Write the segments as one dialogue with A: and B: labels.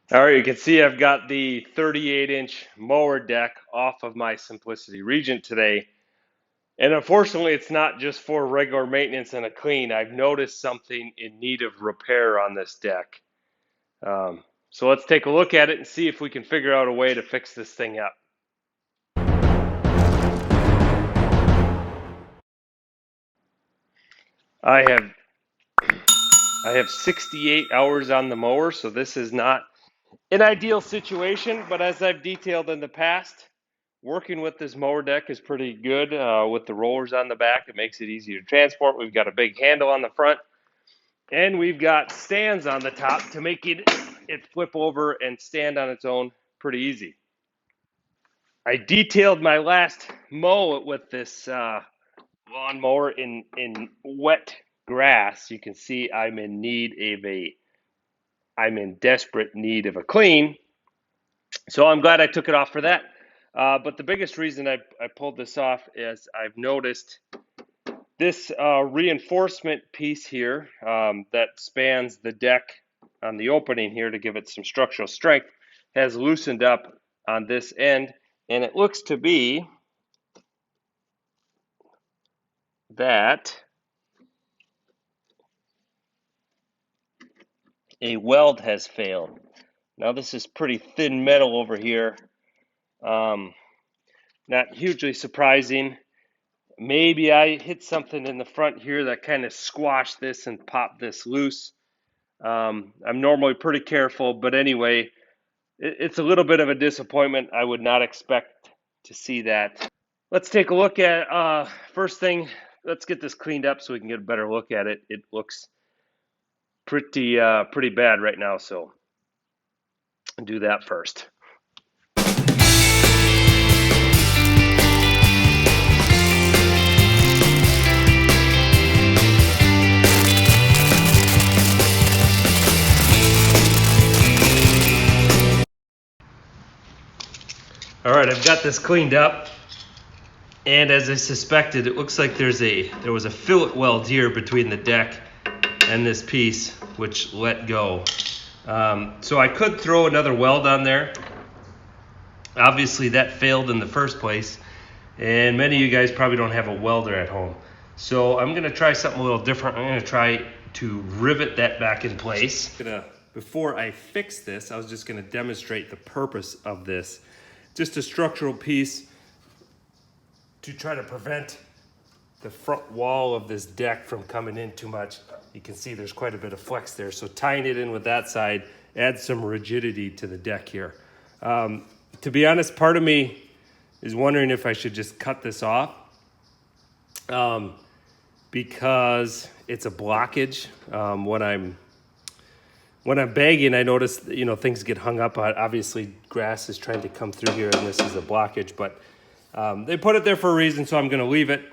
A: All right, you can see I've got the 38-inch mower deck off of my Simplicity Regent today. And unfortunately, it's not just for regular maintenance and a clean. I've noticed something in need of repair on this deck. So let's take a look at it and see if we can figure out a way to fix this thing up. I have I have 68 hours on the mower, so this is not an ideal situation, but as I've detailed in the past, working with this mower deck is pretty good with the rollers on the back. It makes it easy to transport. We've got a big handle on the front, and we've got stands on the top to make it flip over and stand on its own pretty easy. I detailed my last mow with this lawnmower in wet grass. You can see I'm in desperate need of a clean. So I'm glad I took it off for that. But the biggest reason I pulled this off is I've noticed this reinforcement piece here that spans the deck on the opening here to give it some structural strength has loosened up on this end, and it looks to be that a weld has failed. Now this is pretty thin metal over here. Not hugely surprising. Maybe I hit something in the front here that kind of squashed this and popped this loose. I'm normally pretty careful, but anyway, it's a little bit of a disappointment. I would not expect to see that. Let's take a look at first thing. Let's get this cleaned up so we can get a better look at it. It looks pretty bad right now, so I'll do that first. All right, I've got this cleaned up, and as I suspected, it looks like there was a fillet weld here between the deck and this piece, which let go. So I could throw another weld on there. Obviously, that failed in the first place, and many of you guys probably don't have a welder at home. So I'm gonna try something a little different. I'm gonna try to rivet that back in place. Before I fix this, I was just gonna demonstrate the purpose of this. Just a structural piece to try to prevent the front wall of this deck from coming in too much. You can see there's quite a bit of flex there. So tying it in with that side adds some rigidity to the deck here. To be honest, part of me is wondering if I should just cut this off because it's a blockage. When I'm bagging, I notice, things get hung up on. Obviously, grass is trying to come through here, and this is a blockage. But they put it there for a reason, so I'm going to leave it,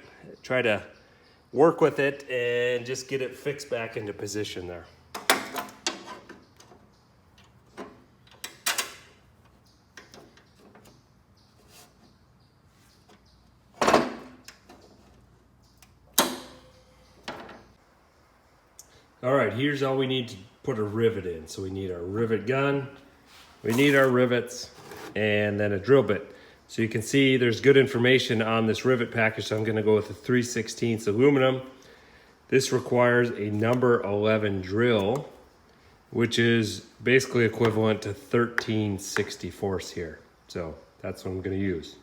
A: try to work with it, and just get it fixed back into position there. All right, here's all we need to put a rivet in. So we need our rivet gun, we need our rivets, and then a drill bit. So you can see there's good information on this rivet package. So I'm gonna go with a 3/16 aluminum. This requires a number 11 drill, which is basically equivalent to 13/64 here. So that's what I'm gonna use.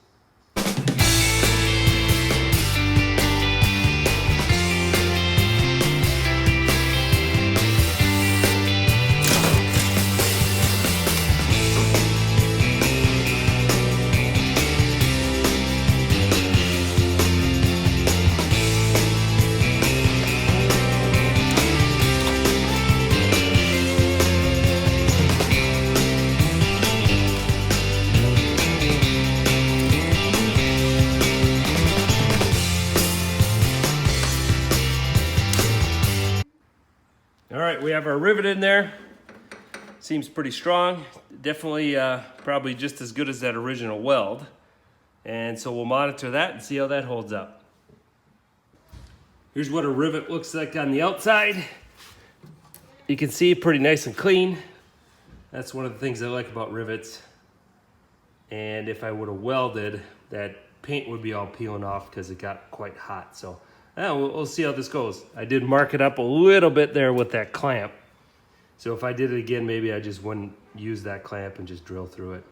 A: All right, we have our rivet in there. Seems pretty strong. Definitely probably just as good as that original weld. And so we'll monitor that and see how that holds up. Here's what a rivet looks like on the outside. You can see pretty nice and clean. That's one of the things I like about rivets. And if I would have welded, that paint would be all peeling off because it got quite hot. So we'll see how this goes. I did mark it up a little bit there with that clamp. So if I did it again, maybe I just wouldn't use that clamp and just drill through it.